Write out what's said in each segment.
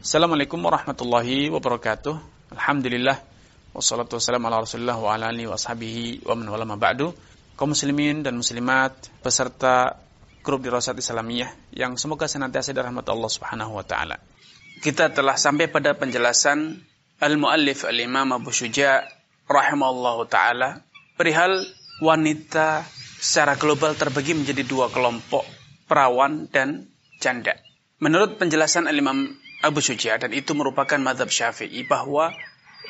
Assalamualaikum warahmatullahi wabarakatuh. Alhamdulillah wassalatu wassalamu ala Rasulillah wa ala alihi wa ashabihi wa man wala ma ba'du. Kaum muslimin dan muslimat beserta grup Dirasat Islamiyah yang semoga senantiasa dirahmati Allah Subhanahu wa taala. Kita telah sampai pada penjelasan al-muallif al-Imam Abu Syuja' rahimahullahu taala perihal wanita secara global terbagi menjadi dua kelompok, perawan dan janda. Menurut penjelasan al-Imam Abu Syuja', dan itu merupakan mazhab Syafi'i, bahwa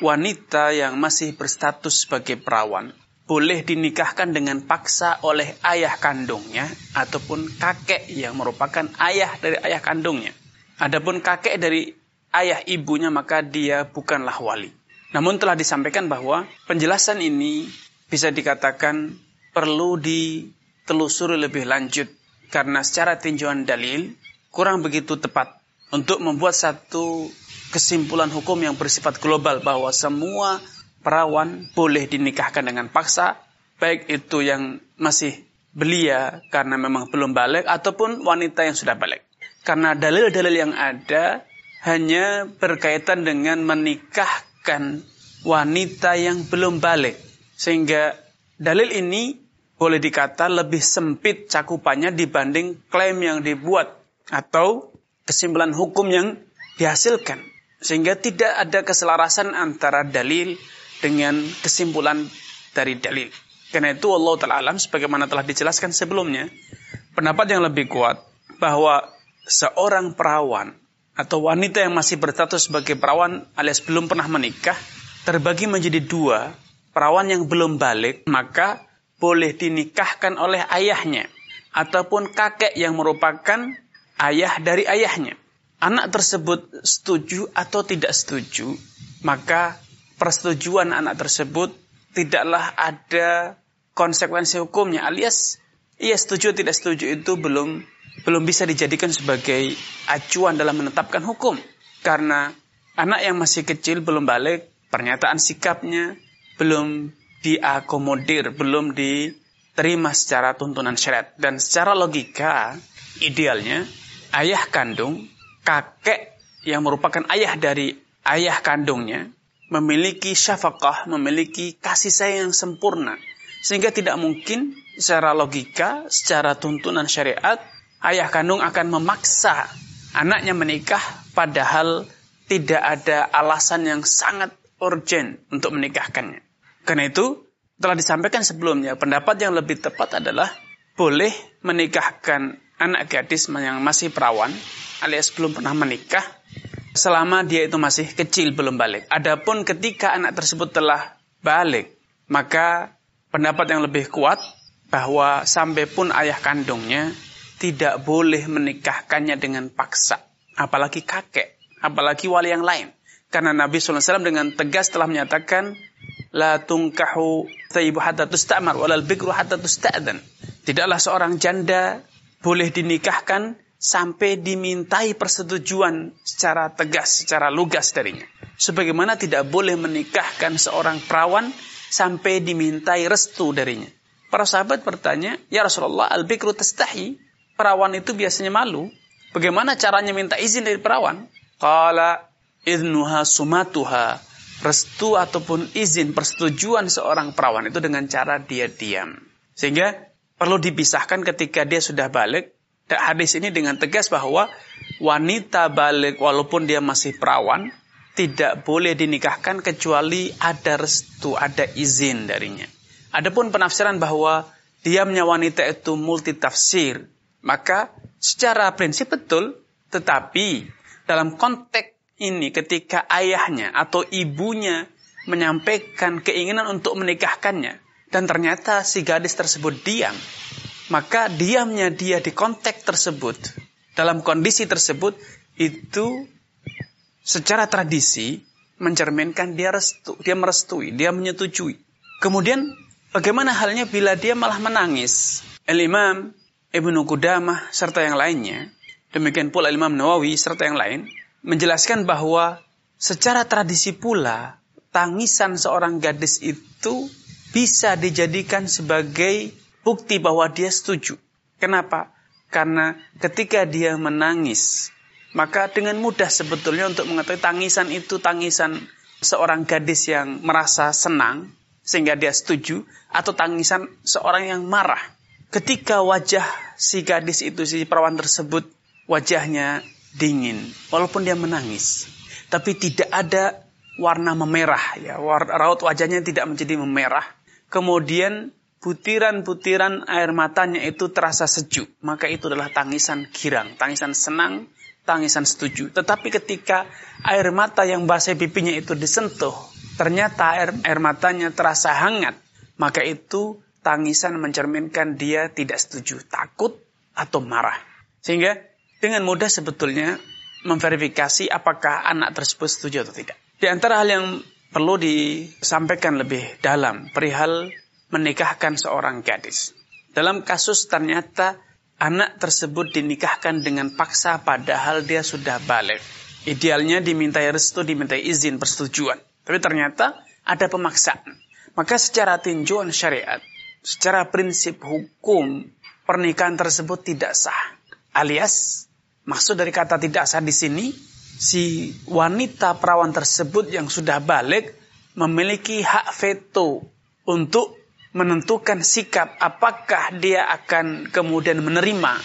wanita yang masih berstatus sebagai perawan boleh dinikahkan dengan paksa oleh ayah kandungnya ataupun kakek yang merupakan ayah dari ayah kandungnya. Adapun kakek dari ayah ibunya maka dia bukanlah wali. Namun telah disampaikan bahwa penjelasan ini bisa dikatakan perlu ditelusuri lebih lanjut karena secara tinjauan dalil kurang begitu tepat untuk membuat satu kesimpulan hukum yang bersifat global bahwa semua perawan boleh dinikahkan dengan paksa, baik itu yang masih belia karena memang belum balik ataupun wanita yang sudah balik. Karena dalil-dalil yang ada hanya berkaitan dengan menikahkan wanita yang belum balik. Sehingga dalil ini boleh dikata lebih sempit cakupannya dibanding klaim yang dibuat atau kesimpulan hukum yang dihasilkan. Sehingga tidak ada keselarasan antara dalil dengan kesimpulan dari dalil. Karena itu Allah Ta'ala alam, sebagaimana telah dijelaskan sebelumnya, pendapat yang lebih kuat bahwa seorang perawan atau wanita yang masih berstatus sebagai perawan alias belum pernah menikah terbagi menjadi dua. Perawan yang belum balik maka boleh dinikahkan oleh ayahnya ataupun kakek yang merupakan ayah dari ayahnya. Anak tersebut setuju atau tidak setuju, maka persetujuan anak tersebut tidaklah ada konsekuensi hukumnya, alias ia setuju tidak setuju itu belum bisa dijadikan sebagai acuan dalam menetapkan hukum. Karena anak yang masih kecil belum balik, pernyataan sikapnya belum diakomodir, belum diterima secara tuntunan syariat. Dan secara logika, idealnya ayah kandung, kakek yang merupakan ayah dari ayah kandungnya memiliki syafaqah, memiliki kasih sayang yang sempurna. Sehingga tidak mungkin secara logika, secara tuntunan syariat, ayah kandung akan memaksa anaknya menikah padahal tidak ada alasan yang sangat urgent untuk menikahkannya. Karena itu telah disampaikan sebelumnya, pendapat yang lebih tepat adalah boleh menikahkan anak gadis yang masih perawan alias belum pernah menikah selama dia itu masih kecil belum balik. Adapun ketika anak tersebut telah balik, maka pendapat yang lebih kuat bahwa sampai pun ayah kandungnya tidak boleh menikahkannya dengan paksa, apalagi kakek, apalagi wali yang lain. Karena Nabi SAW dengan tegas telah menyatakan la tunkahu thayyibu hatta tusta'mar walal bikru hatta tusta'dan. Tidaklah seorang janda boleh dinikahkan sampai dimintai persetujuan secara tegas, secara lugas darinya. Sebagaimana tidak boleh menikahkan seorang perawan sampai dimintai restu darinya. Para sahabat bertanya, ya Rasulullah, al-bikru tastahi, perawan itu biasanya malu. Bagaimana caranya minta izin dari perawan? Qala idnuha sumatuha, restu ataupun izin persetujuan seorang perawan itu dengan cara dia diam. Sehingga perlu dipisahkan ketika dia sudah balik. Hadis ini dengan tegas bahwa wanita balik walaupun dia masih perawan tidak boleh dinikahkan kecuali ada restu, ada izin darinya. Adapun penafsiran bahwa diamnya wanita itu multitafsir, maka secara prinsip betul, tetapi dalam konteks ini ketika ayahnya atau ibunya menyampaikan keinginan untuk menikahkannya dan ternyata si gadis tersebut diam, maka diamnya dia di konteks tersebut, dalam kondisi tersebut, itu secara tradisi mencerminkan dia merestui, dia menyetujui. Kemudian bagaimana halnya bila dia malah menangis? Al-Imam Ibnu Qudamah serta yang lainnya, demikian pula Imam Nawawi serta yang lain, menjelaskan bahwa secara tradisi pula tangisan seorang gadis itu bisa dijadikan sebagai bukti bahwa dia setuju. Kenapa? Karena ketika dia menangis maka dengan mudah sebetulnya untuk mengetahui tangisan itu tangisan seorang gadis yang merasa senang sehingga dia setuju, atau tangisan seorang yang marah. Ketika wajah si gadis itu, si perawan tersebut, wajahnya dingin, walaupun dia menangis, tapi tidak ada warna memerah, ya, raut wajahnya tidak menjadi memerah. Kemudian butiran-butiran air matanya itu terasa sejuk, maka itu adalah tangisan girang, tangisan senang, tangisan setuju. Tetapi ketika air mata yang basahi pipinya itu disentuh, ternyata air matanya terasa hangat, maka itu tangisan mencerminkan dia tidak setuju, takut atau marah. Sehingga dengan mudah sebetulnya memverifikasi apakah anak tersebut setuju atau tidak. Di antara hal yang perlu disampaikan lebih dalam perihal menikahkan seorang gadis. Dalam kasus ternyata anak tersebut dinikahkan dengan paksa padahal dia sudah balik. Idealnya dimintai restu, dimintai izin, persetujuan. Tapi ternyata ada pemaksaan. Maka secara tinjauan syariat, secara prinsip hukum, pernikahan tersebut tidak sah. Alias, maksud dari kata tidak sah di sini, si wanita perawan tersebut yang sudah balik memiliki hak veto untuk menentukan sikap apakah dia akan kemudian menerima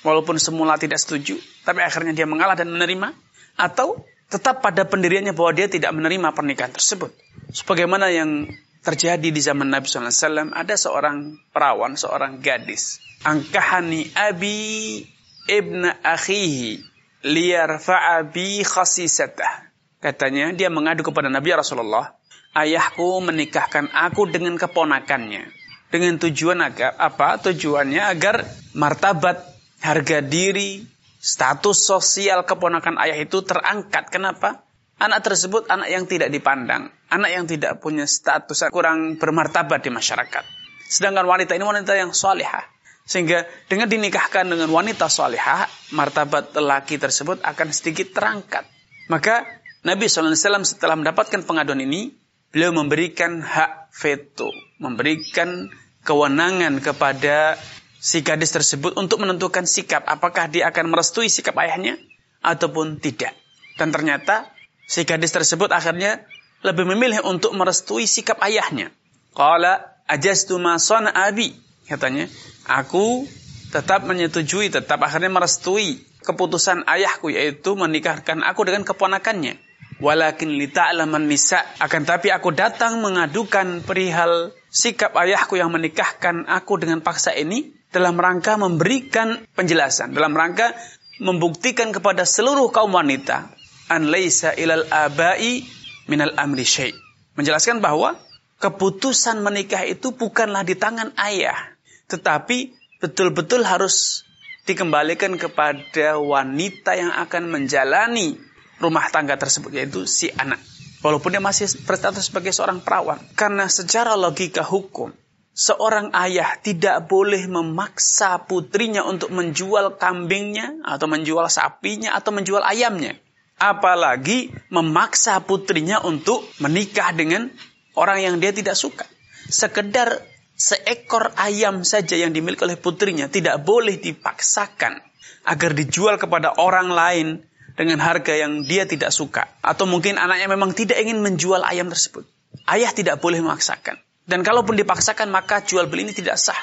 walaupun semula tidak setuju, tapi akhirnya dia mengalah dan menerima, atau tetap pada pendiriannya bahwa dia tidak menerima pernikahan tersebut. Sebagaimana yang terjadi di zaman Nabi SAW, ada seorang perawan, seorang gadis. Angkahani abi ibna akhihi liyarfa'a bi khasisatah. Katanya, dia mengadu kepada Nabi Rasulullah, ayahku menikahkan aku dengan keponakannya. Dengan tujuan agar apa? Tujuannya agar martabat, harga diri, status sosial keponakan ayah itu terangkat. Kenapa? Anak tersebut anak yang tidak dipandang, anak yang tidak punya status, kurang bermartabat di masyarakat. Sedangkan wanita ini wanita yang salihah. Sehingga dengan dinikahkan dengan wanita salihah, martabat lelaki tersebut akan sedikit terangkat. Maka Nabi SAW setelah mendapatkan pengaduan ini, beliau memberikan hak veto, memberikan kewenangan kepada si gadis tersebut untuk menentukan sikap, apakah dia akan merestui sikap ayahnya ataupun tidak. Dan ternyata si gadis tersebut akhirnya lebih memilih untuk merestui sikap ayahnya. Qala ajaztu ma sana abi, katanya, aku tetap menyetujui, tetap akhirnya merestui keputusan ayahku, yaitu menikahkan aku dengan keponakannya. Walakin li ta'laman nisa, akan tapi aku datang mengadukan perihal sikap ayahku yang menikahkan aku dengan paksa ini dalam rangka memberikan penjelasan, dalam rangka membuktikan kepada seluruh kaum wanita an laisa ilal abai minal amri syai'. Menjelaskan bahwa keputusan menikah itu bukanlah di tangan ayah, tetapi betul-betul harus dikembalikan kepada wanita yang akan menjalani rumah tangga tersebut, yaitu si anak. Walaupun dia masih berstatus sebagai seorang perawan. Karena secara logika hukum, seorang ayah tidak boleh memaksa putrinya untuk menjual kambingnya, atau menjual sapinya, atau menjual ayamnya. Apalagi memaksa putrinya untuk menikah dengan orang yang dia tidak suka. Sekedar seekor ayam saja yang dimiliki oleh putrinya tidak boleh dipaksakan agar dijual kepada orang lain dengan harga yang dia tidak suka. Atau mungkin anaknya memang tidak ingin menjual ayam tersebut. Ayah tidak boleh memaksakan. Dan kalaupun dipaksakan, maka jual beli ini tidak sah.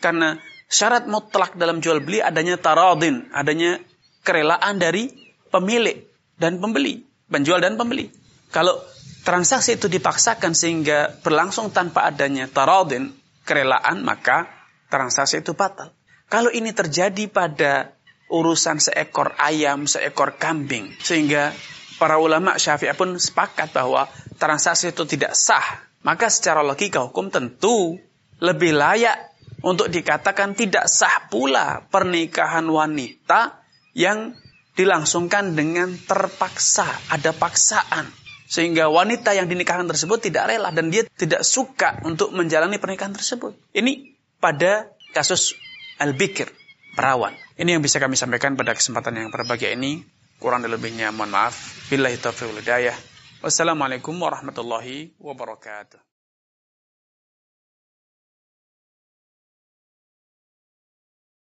Karena syarat mutlak dalam jual beli adanya taradin, adanya kerelaan dari pemilik dan pembeli, penjual dan pembeli. Kalau transaksi itu dipaksakan sehingga berlangsung tanpa adanya taradin, kerelaan, maka transaksi itu batal. Kalau ini terjadi pada urusan seekor ayam, seekor kambing, sehingga para ulama Syafi'iyah pun sepakat bahwa transaksi itu tidak sah, maka secara logika hukum tentu lebih layak untuk dikatakan tidak sah pula pernikahan wanita yang dilangsungkan dengan terpaksa, ada paksaan, sehingga wanita yang dinikahkan tersebut tidak rela dan dia tidak suka untuk menjalani pernikahan tersebut. Ini pada kasus al-bikr, perawan. Ini yang bisa kami sampaikan pada kesempatan yang berbahagia ini. Kurang dan lebihnya mohon maaf. Billahi taufiq wal hidayah. Wassalamualaikum warahmatullahi wabarakatuh.